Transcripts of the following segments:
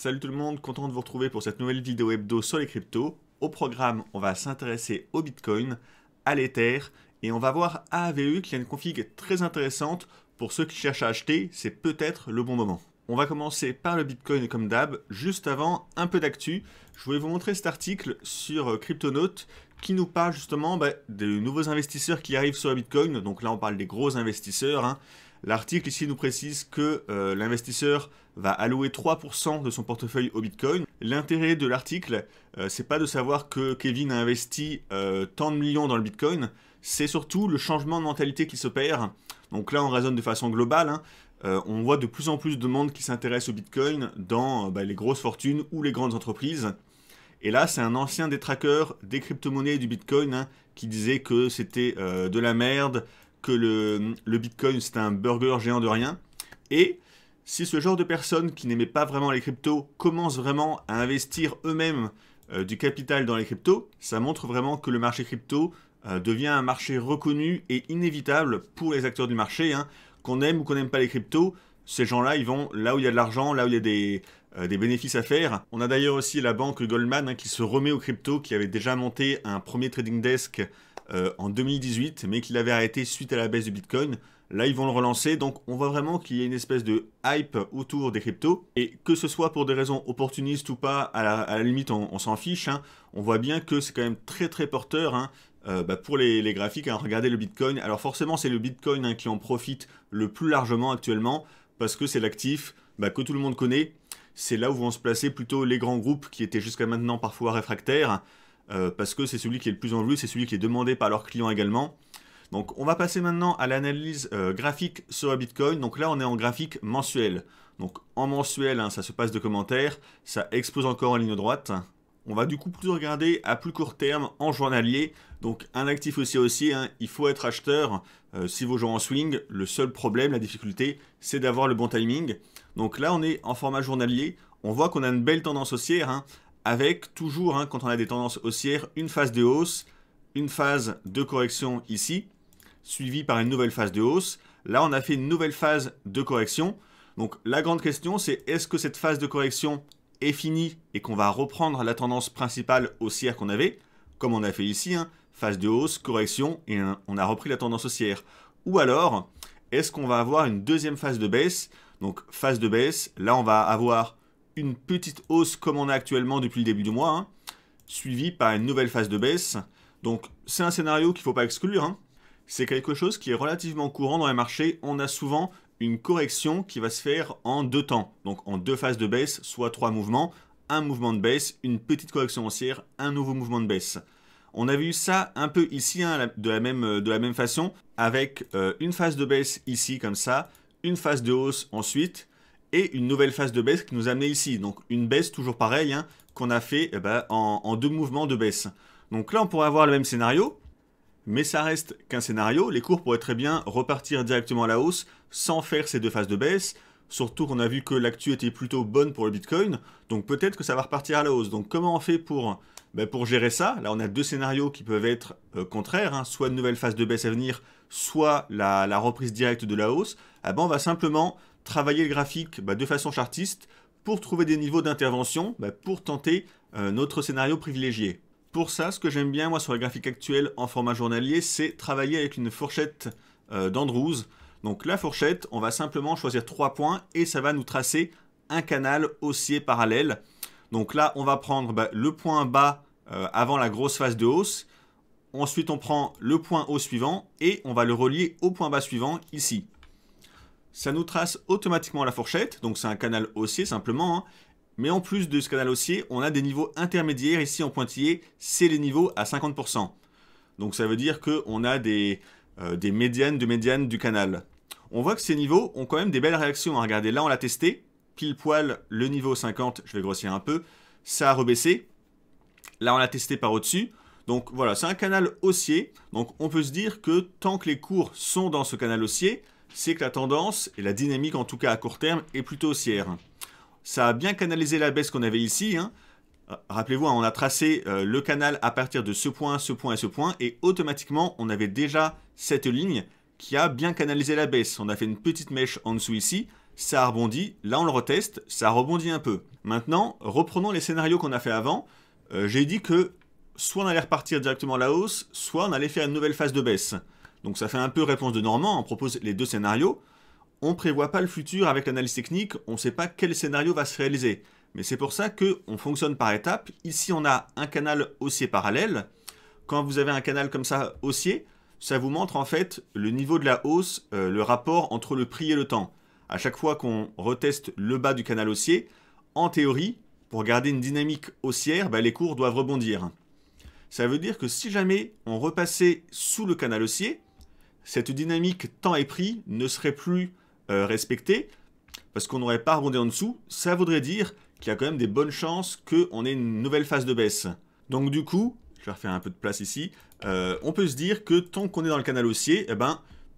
Salut tout le monde, content de vous retrouver pour cette nouvelle vidéo hebdo sur les cryptos. Au programme, on va s'intéresser au Bitcoin, à l'Ether, et on va voir à AVE qu'il y a une config très intéressante. Pour ceux qui cherchent à acheter, c'est peut-être le bon moment. On va commencer par le Bitcoin comme d'hab. Juste avant, un peu d'actu. Je voulais vous montrer cet article sur Cryptonautes qui nous parle justement des nouveaux investisseurs qui arrivent sur le Bitcoin. Donc là, on parle des gros investisseurs, hein. L'article ici nous précise que l'investisseur va allouer 3% de son portefeuille au Bitcoin. L'intérêt de l'article, c'est pas de savoir que Kevin a investi tant de millions dans le Bitcoin, c'est surtout le changement de mentalité qui s'opère. Donc là, on raisonne de façon globale, hein. On voit de plus en plus de monde qui s'intéresse au Bitcoin dans les grosses fortunes ou les grandes entreprises. Et là, c'est un ancien détraqueur des crypto-monnaies et du Bitcoin, hein, qui disait que c'était de la merde, que le Bitcoin c'était un burger géant de rien. Et si ce genre de personnes qui n'aimaient pas vraiment les cryptos commencent vraiment à investir eux-mêmes du capital dans les cryptos, ça montre vraiment que le marché crypto devient un marché reconnu et inévitable pour les acteurs du marché, hein. Qu'on aime ou qu'on n'aime pas les cryptos, ces gens-là, ils vont là où il y a de l'argent, là où il y a des bénéfices à faire. On a d'ailleurs aussi la banque Goldman, hein, qui se remet aux cryptos, qui avait déjà monté un premier trading desk en 2018, mais qu'il avait arrêté suite à la baisse du Bitcoin. Là, ils vont le relancer, donc on voit vraiment qu'il y a une espèce de hype autour des cryptos. Et que ce soit pour des raisons opportunistes ou pas, à la limite, on s'en fiche, hein. On voit bien que c'est quand même très très porteur, hein. Pour les graphiques, hein, regardez le Bitcoin. Alors forcément, c'est le Bitcoin, hein, qui en profite le plus largement actuellement, parce que c'est l'actif que tout le monde connaît. C'est là où vont se placer plutôt les grands groupes qui étaient jusqu'à maintenant parfois réfractaires, parce que c'est celui qui est le plus en vue, c'est celui qui est demandé par leurs clients également. Donc on va passer maintenant à l'analyse graphique sur le Bitcoin. Donc là on est en graphique mensuel. Donc en mensuel, hein, ça se passe de commentaires, ça explose encore en ligne droite. On va du coup plutôt regarder à plus court terme en journalier. Donc un actif haussier, hein, il faut être acheteur si vous jouez en swing. Le seul problème, la difficulté, c'est d'avoir le bon timing. Donc là on est en format journalier. On voit qu'on a une belle tendance haussière, hein, avec toujours, hein, quand on a des tendances haussières, une phase de hausse, une phase de correction ici, suivie par une nouvelle phase de hausse. Là on a fait une nouvelle phase de correction. Donc la grande question, c'est est-ce que cette phase de correction est finie et qu'on va reprendre la tendance principale haussière qu'on avait, comme on a fait ici, hein, phase de hausse, correction, et on a repris la tendance haussière. Ou alors, est-ce qu'on va avoir une deuxième phase de baisse? Donc phase de baisse, là on va avoir une petite hausse comme on a actuellement depuis le début du mois, hein, suivie par une nouvelle phase de baisse. Donc c'est un scénario qu'il ne faut pas exclure, hein. C'est quelque chose qui est relativement courant dans les marchés. On a souvent une correction qui va se faire en deux temps, donc en deux phases de baisse, soit trois mouvements, un mouvement de baisse, une petite correction haussière, un nouveau mouvement de baisse. On a vu ça un peu ici, hein, de la même façon, avec une phase de baisse ici comme ça, une phase de hausse ensuite, et une nouvelle phase de baisse qui nous a amené ici. Donc une baisse toujours pareil, hein, qu'on a fait en deux mouvements de baisse. Donc là on pourrait avoir le même scénario, mais ça reste qu'un scénario. Les cours pourraient très bien repartir directement à la hausse sans faire ces deux phases de baisse. Surtout qu'on a vu que l'actu était plutôt bonne pour le Bitcoin. Donc peut-être que ça va repartir à la hausse. Donc comment on fait pour gérer ça? Là on a deux scénarios qui peuvent être contraires, hein. Soit une nouvelle phase de baisse à venir, soit la reprise directe de la hausse. On va simplement travailler le graphique de façon chartiste pour trouver des niveaux d'intervention pour tenter notre scénario privilégié. Pour ça, ce que j'aime bien, moi, sur le graphique actuel en format journalier, c'est travailler avec une fourchette d'Andrews. Donc la fourchette, on va simplement choisir 3 points et ça va nous tracer un canal haussier parallèle. Donc là, on va prendre le point bas avant la grosse phase de hausse. Ensuite, on prend le point haut suivant et on va le relier au point bas suivant ici. Ça nous trace automatiquement la fourchette, donc c'est un canal haussier simplement, hein. Mais en plus de ce canal haussier, on a des niveaux intermédiaires ici en pointillé, c'est les niveaux à 50%. Donc ça veut dire qu'on a des médianes du canal. On voit que ces niveaux ont quand même des belles réactions. Regardez, là on l'a testé, pile poil le niveau 50, je vais grossir un peu, ça a rebaissé. Là on l'a testé par au-dessus. Donc voilà, c'est un canal haussier. Donc on peut se dire que tant que les cours sont dans ce canal haussier, c'est que la tendance et la dynamique en tout cas à court terme est plutôt haussière. Ça a bien canalisé la baisse qu'on avait ici, hein. Rappelez-vous, hein, on a tracé le canal à partir de ce point, ce point et ce point, et automatiquement, on avait déjà cette ligne qui a bien canalisé la baisse. On a fait une petite mèche en dessous ici, ça a rebondi, là on le reteste, ça rebondit un peu. Maintenant, reprenons les scénarios qu'on a fait avant. J'ai dit que soit on allait repartir directement à la hausse, soit on allait faire une nouvelle phase de baisse. Donc ça fait un peu réponse de Normand, on propose les deux scénarios. On ne prévoit pas le futur avec l'analyse technique, on ne sait pas quel scénario va se réaliser. Mais c'est pour ça qu'on fonctionne par étapes. Ici, on a un canal haussier parallèle. Quand vous avez un canal comme ça haussier, ça vous montre en fait le niveau de la hausse, le rapport entre le prix et le temps. À chaque fois qu'on reteste le bas du canal haussier, en théorie, pour garder une dynamique haussière, les cours doivent rebondir. Ça veut dire que si jamais on repassait sous le canal haussier, cette dynamique temps et prix ne serait plus respectée, parce qu'on n'aurait pas rebondi en dessous. Ça voudrait dire qu'il y a quand même des bonnes chances qu'on ait une nouvelle phase de baisse. Donc du coup, je vais refaire un peu de place ici, on peut se dire que tant qu'on est dans le canal haussier,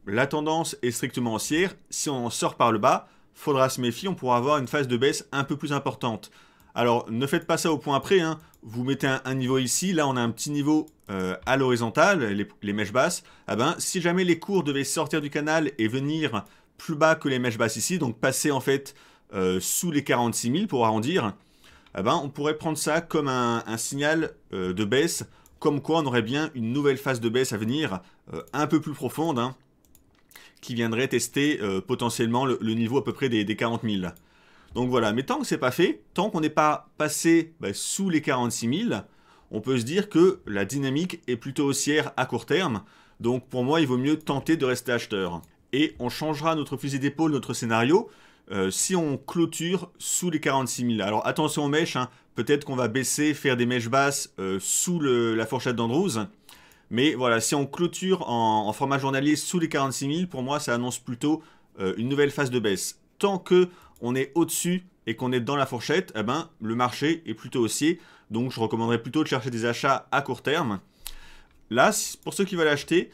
la tendance est strictement haussière. Si on en sort par le bas, faudra se méfier, on pourra avoir une phase de baisse un peu plus importante. Alors ne faites pas ça au point près, hein. Vous mettez un niveau ici, là on a un petit niveau à l'horizontale, les mèches basses. Si jamais les cours devaient sortir du canal et venir plus bas que les mèches basses ici, donc passer en fait sous les 46 000 pour arrondir, on pourrait prendre ça comme un signal de baisse, comme quoi on aurait bien une nouvelle phase de baisse à venir, un peu plus profonde, hein, qui viendrait tester potentiellement le niveau à peu près des 40 000. Donc voilà, mais tant que c'est pas fait, tant qu'on n'est pas passé sous les 46 000, on peut se dire que la dynamique est plutôt haussière à court terme. Donc pour moi, il vaut mieux tenter de rester acheteur. Et on changera notre fusil d'épaule, notre scénario, si on clôture sous les 46 000. Alors attention aux mèches, hein, peut-être qu'on va baisser, faire des mèches basses sous la fourchette d'Andrews. Mais voilà, si on clôture en format journalier sous les 46 000, pour moi, ça annonce plutôt une nouvelle phase de baisse. Tant qu'on est au-dessus et qu'on est dans la fourchette, le marché est plutôt haussier. Donc je recommanderais plutôt de chercher des achats à court terme. Là, pour ceux qui veulent acheter,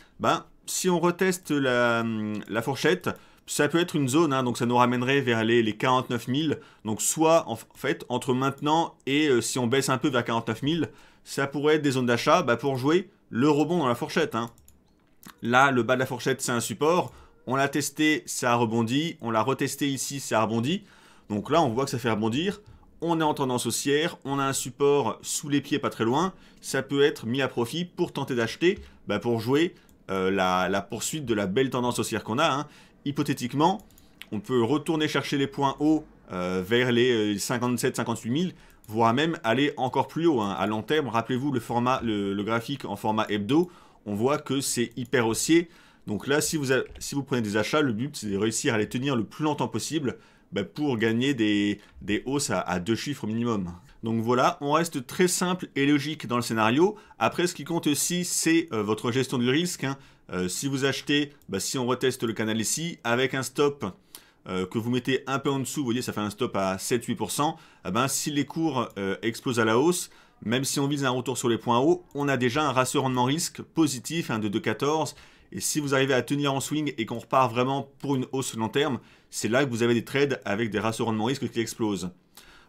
si on reteste la fourchette, ça peut être une zone, hein, donc ça nous ramènerait vers les 49 000. Donc soit en fait entre maintenant et si on baisse un peu vers 49 000, ça pourrait être des zones d'achat pour jouer le rebond dans la fourchette. Hein. Là, le bas de la fourchette, c'est un support. On l'a testé, ça a rebondi. On l'a retesté ici, ça a rebondi. Donc là, on voit que ça fait rebondir. On est en tendance haussière. On a un support sous les pieds pas très loin. Ça peut être mis à profit pour tenter d'acheter, pour jouer la poursuite de la belle tendance haussière qu'on a. Hein. Hypothétiquement, on peut retourner chercher les points hauts vers les 57-58 000, voire même aller encore plus haut. Hein. À long terme, rappelez-vous le graphique en format hebdo, on voit que c'est hyper haussier. Donc là, si vous prenez des achats, le but c'est de réussir à les tenir le plus longtemps possible pour gagner des hausses à 2 chiffres minimum. Donc voilà, on reste très simple et logique dans le scénario. Après, ce qui compte aussi, c'est votre gestion du risque. Hein. Si vous achetez, si on reteste le canal ici, avec un stop que vous mettez un peu en dessous, vous voyez, ça fait un stop à 7-8%, si les cours explosent à la hausse, même si on vise un retour sur les points hauts, on a déjà un ratio rendement risque positif de 2,14. Et si vous arrivez à tenir en swing et qu'on repart vraiment pour une hausse long terme, c'est là que vous avez des trades avec des ratios rendement risque qui explosent.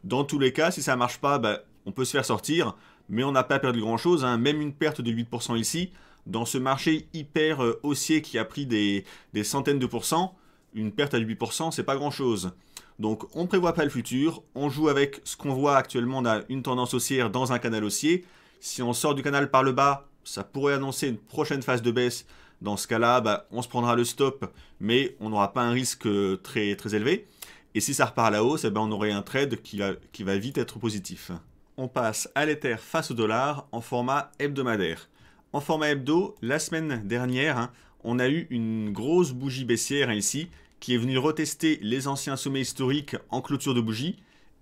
Dans tous les cas, si ça ne marche pas, on peut se faire sortir, mais on n'a pas perdu grand-chose. Hein. Même une perte de 8% ici, dans ce marché hyper haussier qui a pris des centaines de pourcents, une perte à 8%, c'est pas grand-chose. Donc on ne prévoit pas le futur, on joue avec ce qu'on voit actuellement, on a une tendance haussière dans un canal haussier. Si on sort du canal par le bas, ça pourrait annoncer une prochaine phase de baisse. Dans ce cas-là, on se prendra le stop, mais on n'aura pas un risque très, très élevé. Et si ça repart à la hausse, on aurait un trade qui va vite être positif. On passe à l'Ether face au dollar en format hebdomadaire. En format hebdo, la semaine dernière, on a eu une grosse bougie baissière ici, qui est venue retester les anciens sommets historiques en clôture de bougie,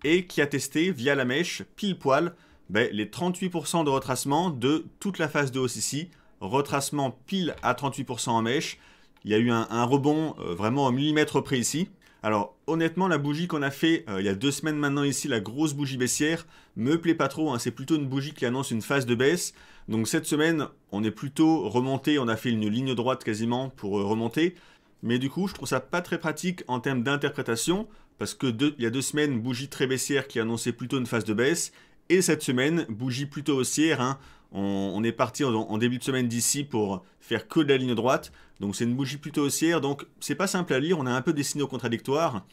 et qui a testé via la mèche, pile poil, les 38% de retracement de toute la phase de hausse ici, retracement pile à 38% en mèche. Il y a eu un rebond vraiment au millimètre près ici. Alors honnêtement, la bougie qu'on a fait il y a 2 semaines maintenant ici, la grosse bougie baissière, me plaît pas trop. Hein. C'est plutôt une bougie qui annonce une phase de baisse. Donc cette semaine, on est plutôt remonté. On a fait une ligne droite quasiment pour remonter. Mais du coup, je trouve ça pas très pratique en termes d'interprétation. Parce que il y a 2 semaines, bougie très baissière qui annonçait plutôt une phase de baisse. Et cette semaine, bougie plutôt haussière. Hein. On est parti en début de semaine d'ici pour faire que de la ligne droite. Donc c'est une bougie plutôt haussière. Donc c'est pas simple à lire. On a un peu des signaux contradictoires.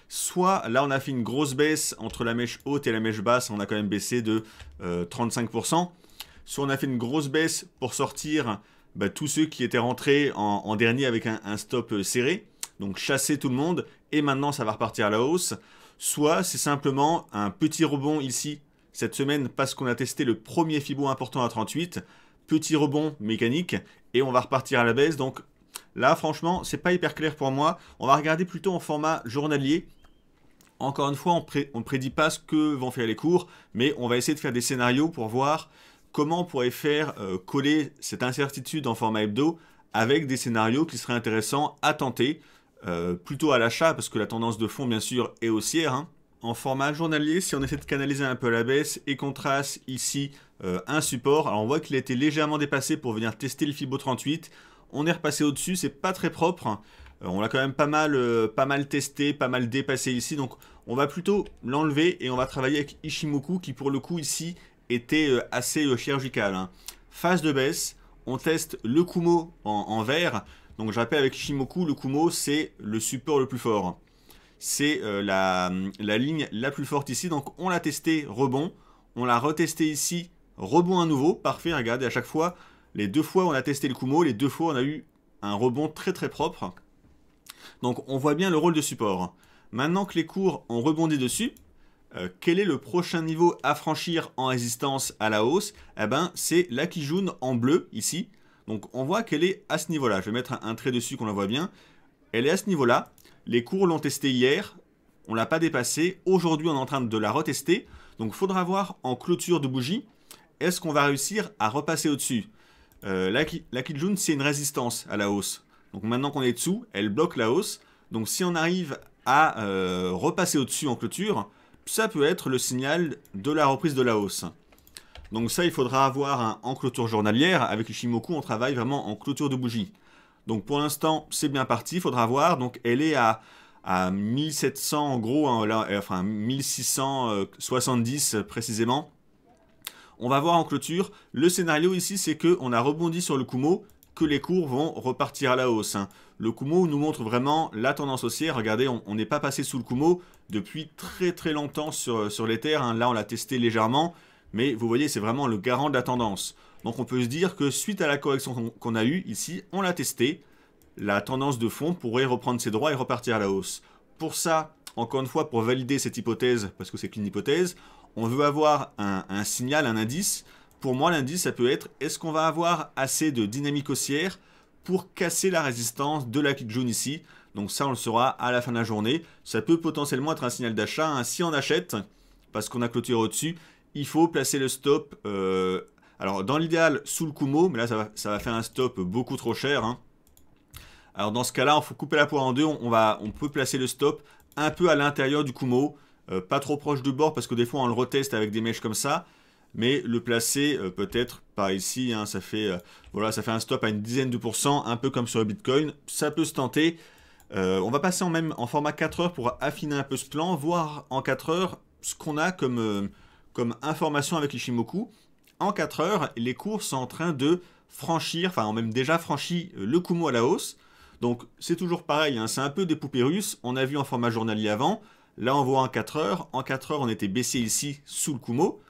Soit là on a fait une grosse baisse entre la mèche haute et la mèche basse, on a quand même baissé de 35%. Soit on a fait une grosse baisse pour sortir tous ceux qui étaient rentrés en dernier avec un stop serré, donc chasser tout le monde, et maintenant ça va repartir à la hausse. Soit c'est simplement un petit rebond ici cette semaine parce qu'on a testé le premier Fibo important à 38, petit rebond mécanique, et on va repartir à la baisse. Donc là franchement c'est pas hyper clair pour moi. On va regarder plutôt en format journalier. Encore une fois, on ne prédit pas ce que vont faire les cours, mais on va essayer de faire des scénarios pour voir comment on pourrait faire coller cette incertitude en format hebdo avec des scénarios qui seraient intéressants à tenter, plutôt à l'achat, parce que la tendance de fond, bien sûr, est haussière. Hein. En format journalier, si on essaie de canaliser un peu à la baisse et qu'on trace ici un support, alors on voit qu'il a été légèrement dépassé pour venir tester le Fibo 38. On est repassé au-dessus, c'est pas très propre. On l'a quand même pas mal testé, pas mal dépassé ici. Donc on va plutôt l'enlever et on va travailler avec Ichimoku qui pour le coup ici était assez chirurgical. Hein. Phase de baisse, on teste le Kumo en vert. Donc je rappelle avec Ichimoku, le Kumo c'est le support le plus fort. C'est la ligne la plus forte ici. Donc on l'a testé, rebond. On l'a retesté ici, rebond à nouveau. Parfait, regardez à chaque fois. Les 2 fois on a testé le Kumo, les 2 fois on a eu un rebond très très propre. Donc on voit bien le rôle de support. Maintenant que les cours ont rebondi dessus, quel est le prochain niveau à franchir en résistance à la hausse? Eh ben, c'est la Kijun en bleu ici. Donc on voit qu'elle est à ce niveau-là. Je vais mettre un trait dessus qu'on la voit bien. Elle est à ce niveau-là. Les cours l'ont testé hier. On ne l'a pas dépassé. Aujourd'hui, on est en train de la retester. Donc il faudra voir en clôture de bougie, est-ce qu'on va réussir à repasser au-dessus? La Kijun, c'est une résistance à la hausse. Donc maintenant qu'on est dessous, elle bloque la hausse. Donc si on arrive à repasser au-dessus en clôture, ça peut être le signal de la reprise de la hausse. Donc ça, il faudra avoir en clôture journalière. Avec Ichimoku, on travaille vraiment en clôture de bougie. Donc pour l'instant, c'est bien parti, il faudra voir. Donc elle est à 1700 en gros, hein, là, enfin 1670 précisément. On va voir en clôture. Le scénario ici, c'est qu'on a rebondi sur le Kumo, que les cours vont repartir à la hausse. Hein. Le Kumo nous montre vraiment la tendance haussière. Regardez, on n'est pas passé sous le Kumo depuis très très longtemps sur l'Ether. Hein. Là, on l'a testé légèrement, mais vous voyez, c'est vraiment le garant de la tendance. Donc on peut se dire que suite à la correction qu'on a eue ici, on l'a testé. La tendance de fond pourrait reprendre ses droits et repartir à la hausse. Pour ça, encore une fois, pour valider cette hypothèse, parce que c'est qu'une hypothèse, on veut avoir un signal, un indice. Pour moi, l'indice, ça peut être, est-ce qu'on va avoir assez de dynamique haussière pour casser la résistance de la Kijun ici? Donc ça, on le saura à la fin de la journée. Ça peut potentiellement être un signal d'achat. Hein. Si on achète, parce qu'on a clôturé au-dessus, il faut placer le stop. Alors, dans l'idéal, sous le Kumo, mais là, ça va faire un stop beaucoup trop cher. Hein. Alors, dans ce cas-là, il faut couper la poire en deux. On peut placer le stop un peu à l'intérieur du Kumo. Pas trop proche du bord, parce que des fois, on le reteste avec des mèches comme ça. Mais le placer peut-être par ici, hein, ça fait un stop à une dizaine de pourcents, un peu comme sur le Bitcoin. Ça peut se tenter. On va passer en format 4 heures pour affiner un peu ce plan, voir en 4 heures ce qu'on a comme information avec Ichimoku. En 4 heures, les cours sont en train de franchir, enfin, ont même déjà franchi le Kumo à la hausse. Donc, c'est toujours pareil, hein, c'est un peu des poupées russes. On a vu en format journalier avant. Là, on voit en 4 heures. En 4 heures, on était baissé ici sous le Kumo.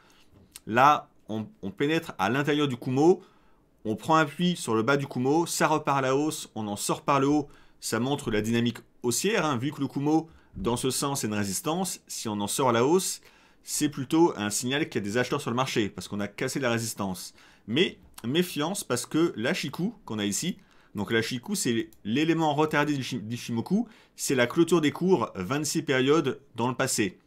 Là, on pénètre à l'intérieur du Kumo, on prend appui sur le bas du Kumo, ça repart à la hausse, on en sort par le haut, ça montre la dynamique haussière, hein, vu que le Kumo, dans ce sens, c'est une résistance. Si on en sort à la hausse, c'est plutôt un signal qu'il y a des acheteurs sur le marché, parce qu'on a cassé la résistance. Mais méfiance, parce que la Chikou qu'on a ici, donc la Chikou, c'est l'élément retardé d'Ichimoku, c'est la clôture des cours 26 périodes dans le passé.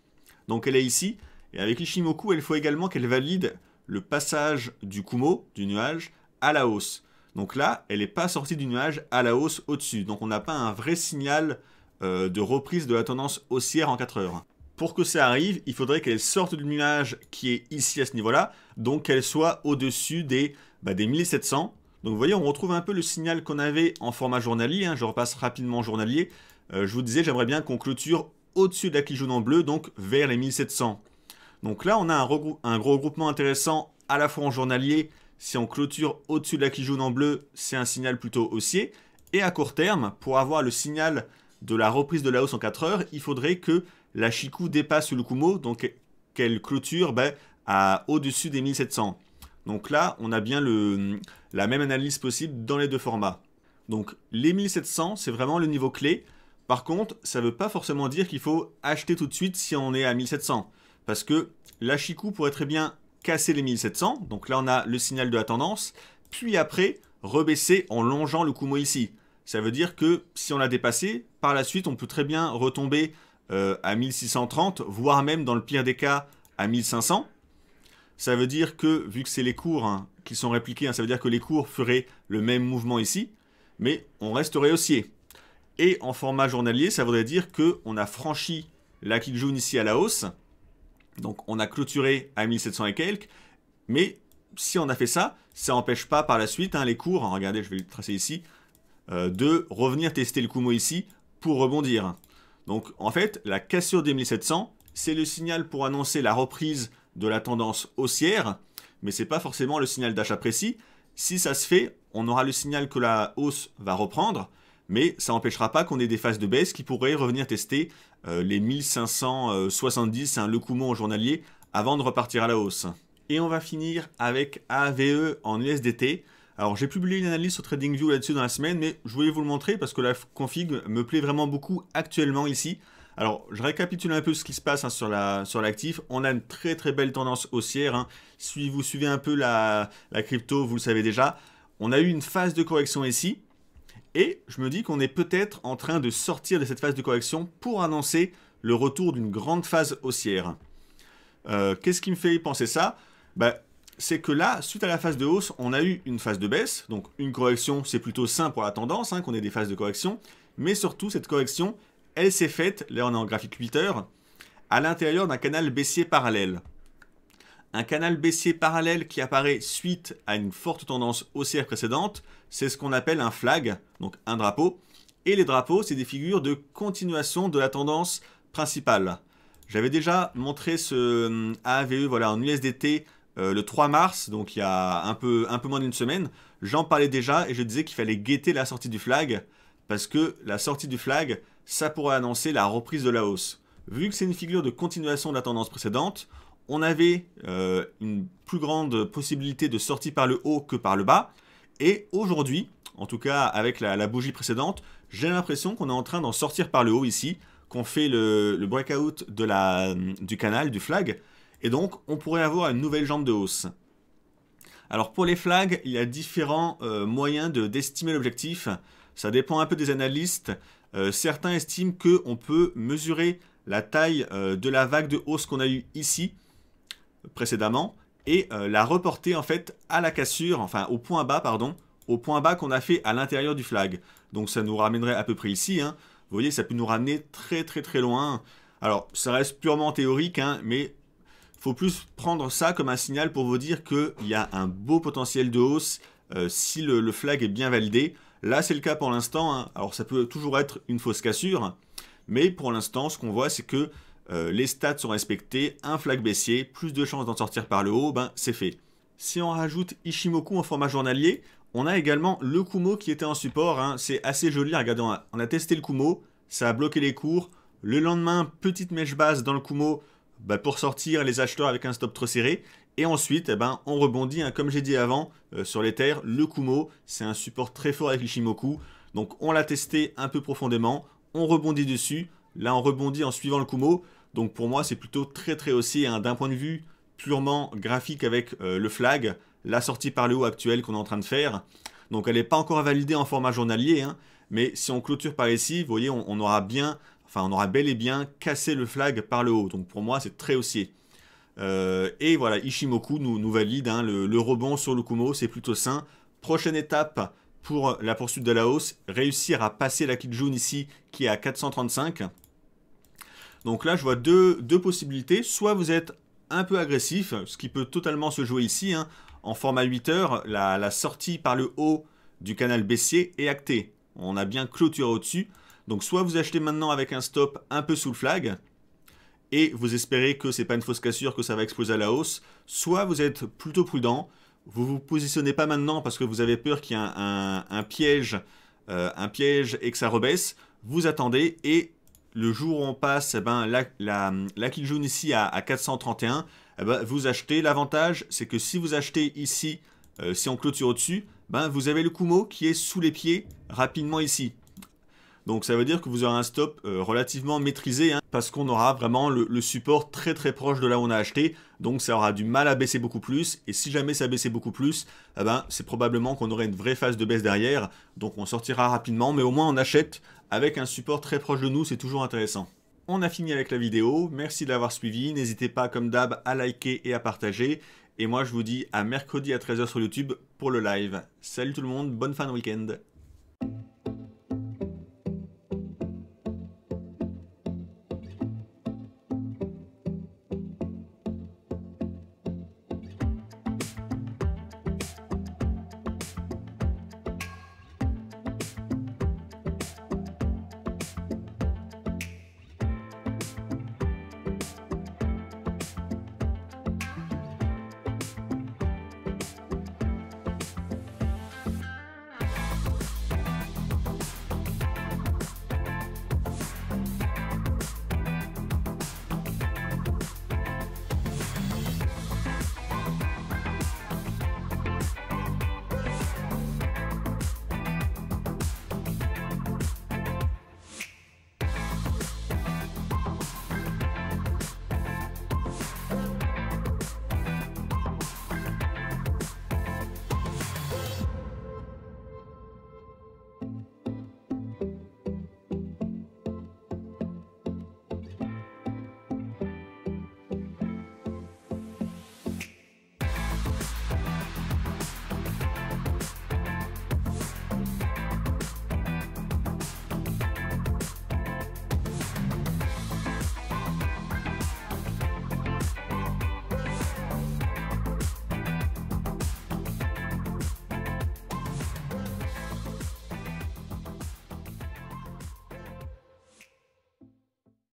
Donc elle est ici. Et avec Ichimoku, il faut également qu'elle valide le passage du Kumo, du nuage, à la hausse. Donc là, elle n'est pas sortie du nuage à la hausse au-dessus. Donc on n'a pas un vrai signal de reprise de la tendance haussière en 4 heures. Pour que ça arrive, il faudrait qu'elle sorte du nuage qui est ici à ce niveau-là. Donc qu'elle soit au-dessus des 1700. Donc vous voyez, on retrouve un peu le signal qu'on avait en format journalier. Hein. Je repasse rapidement en journalier. Je vous disais, j'aimerais bien qu'on clôture au-dessus de la Kijun en bleu, donc vers les 1700. Donc là, on a un gros regroupement intéressant à la fois en journalier. Si on clôture au-dessus de la Kijun en bleu, c'est un signal plutôt haussier. Et à court terme, pour avoir le signal de la reprise de la hausse en 4 heures, il faudrait que la Chikou dépasse le Kumo, donc qu'elle clôture au-dessus des 1700. Donc là, on a bien la même analyse possible dans les deux formats. Donc les 1700, c'est vraiment le niveau clé. Par contre, ça ne veut pas forcément dire qu'il faut acheter tout de suite si on est à 1700. Parce que la Chikou pourrait très bien casser les 1700. Donc là, on a le signal de la tendance. Puis après, rebaisser en longeant le Kumo ici. Ça veut dire que si on l'a dépassé, par la suite, on peut très bien retomber à 1630, voire même dans le pire des cas à 1500. Ça veut dire que, vu que c'est les cours qui sont répliqués, ça veut dire que les cours feraient le même mouvement ici, mais on resterait haussier. Et en format journalier, ça voudrait dire qu'on a franchi la Kijun ici à la hausse, donc on a clôturé à 1700 et quelques, mais si on a fait ça, ça n'empêche pas par la suite les cours, regardez, je vais le tracer ici, de revenir tester le Kumo ici pour rebondir. Donc en fait, la cassure des 1700, c'est le signal pour annoncer la reprise de la tendance haussière, mais ce n'est pas forcément le signal d'achat précis. Si ça se fait, on aura le signal que la hausse va reprendre, mais ça n'empêchera pas qu'on ait des phases de baisse qui pourraient revenir tester les 1570, le Kumo en journalier, avant de repartir à la hausse. Et on va finir avec AVE en USDT. Alors j'ai publié une analyse sur TradingView là-dessus dans la semaine, mais je voulais vous le montrer parce que la config me plaît vraiment beaucoup actuellement ici. Alors je récapitule un peu ce qui se passe sur l'actif. On a une très très belle tendance haussière. Si vous suivez un peu la crypto, vous le savez déjà. On a eu une phase de correction ici. Et je me dis qu'on est peut-être en train de sortir de cette phase de correction pour annoncer le retour d'une grande phase haussière. Qu'est-ce qui me fait penser ça? C'est que là, suite à la phase de hausse, on a eu une phase de baisse. Donc une correction, c'est plutôt sain pour la tendance, qu'on ait des phases de correction. Mais surtout, cette correction, elle s'est faite, là on est en graphique 8 heures, à l'intérieur d'un canal baissier parallèle. Un canal baissier parallèle qui apparaît suite à une forte tendance haussière précédente, c'est ce qu'on appelle un flag, donc un drapeau. Et les drapeaux, c'est des figures de continuation de la tendance principale. J'avais déjà montré ce AVE en USDT le 3 mars, donc il y a un peu moins d'une semaine. J'en parlais déjà et je disais qu'il fallait guetter la sortie du flag, parce que la sortie du flag, ça pourrait annoncer la reprise de la hausse. Vu que c'est une figure de continuation de la tendance précédente, on avait une plus grande possibilité de sortie par le haut que par le bas. Et aujourd'hui, en tout cas avec la bougie précédente, j'ai l'impression qu'on est en train d'en sortir par le haut ici, qu'on fait le breakout du canal, du flag. Et donc, on pourrait avoir une nouvelle jambe de hausse. Alors pour les flags, il y a différents moyens d'estimer l'objectif. Ça dépend un peu des analystes. Certains estiment qu'on peut mesurer la taille de la vague de hausse qu'on a eue ici, précédemment, et la reporter en fait à la cassure, enfin au point bas, qu'on a fait à l'intérieur du flag. Donc ça nous ramènerait à peu près ici. Vous voyez, ça peut nous ramener très très très loin. Alors, ça reste purement théorique, mais il faut plus prendre ça comme un signal pour vous dire qu'il y a un beau potentiel de hausse si le flag est bien validé. Là, c'est le cas pour l'instant. Alors, ça peut toujours être une fausse cassure, mais pour l'instant, ce qu'on voit, c'est que les stats sont respectés. Un flag baissier, plus de chances d'en sortir par le haut, c'est fait. Si on rajoute Ichimoku en format journalier, on a également le Kumo qui était en support. C'est assez joli. Regardez, on a testé le Kumo, ça a bloqué les cours. Le lendemain, petite mèche basse dans le Kumo pour sortir les acheteurs avec un stop trop serré. Et ensuite, on rebondit, comme j'ai dit avant, sur l'Ether. Le Kumo, c'est un support très fort avec l'Ichimoku. Donc on l'a testé un peu profondément. On rebondit dessus. Là, on rebondit en suivant le Kumo. Donc pour moi, c'est plutôt très très haussier d'un point de vue purement graphique avec le flag, la sortie par le haut actuelle qu'on est en train de faire. Donc elle n'est pas encore validée en format journalier, mais si on clôture par ici, vous voyez, on aura bel et bien cassé le flag par le haut. Donc pour moi, c'est très haussier. Et voilà, Ichimoku nous valide le rebond sur le Kumo, c'est plutôt sain. Prochaine étape pour la poursuite de la hausse, réussir à passer la Kijun ici qui est à 435. Donc là, je vois deux possibilités. Soit vous êtes un peu agressif, ce qui peut totalement se jouer ici. En format 8 heures, la sortie par le haut du canal baissier est actée. On a bien clôturé au-dessus. Donc soit vous achetez maintenant avec un stop un peu sous le flag, et vous espérez que ce n'est pas une fausse cassure, que ça va exploser à la hausse. Soit vous êtes plutôt prudent, vous ne vous positionnez pas maintenant parce que vous avez peur qu'il y ait un piège et que ça rebaisse. vous attendez et le jour où on passe eh ben, la kill jaune ici à 431, eh ben, vous achetez. L'avantage, c'est que si vous achetez ici, si on clôture au-dessus, ben, vous avez le Kumo qui est sous les pieds rapidement ici. Donc ça veut dire que vous aurez un stop relativement maîtrisé, hein, parce qu'on aura vraiment le support très très proche de là où on a acheté. Donc ça aura du mal à baisser beaucoup plus. Et si jamais ça baissait beaucoup plus, eh ben, c'est probablement qu'on aurait une vraie phase de baisse derrière. Donc on sortira rapidement, mais au moins on achète avec un support très proche de nous, c'est toujours intéressant. On a fini avec la vidéo, merci de l'avoir suivi. N'hésitez pas comme d'hab à liker et à partager. Et moi je vous dis à mercredi à 13 h sur YouTube pour le live. Salut tout le monde, bonne fin de week-end.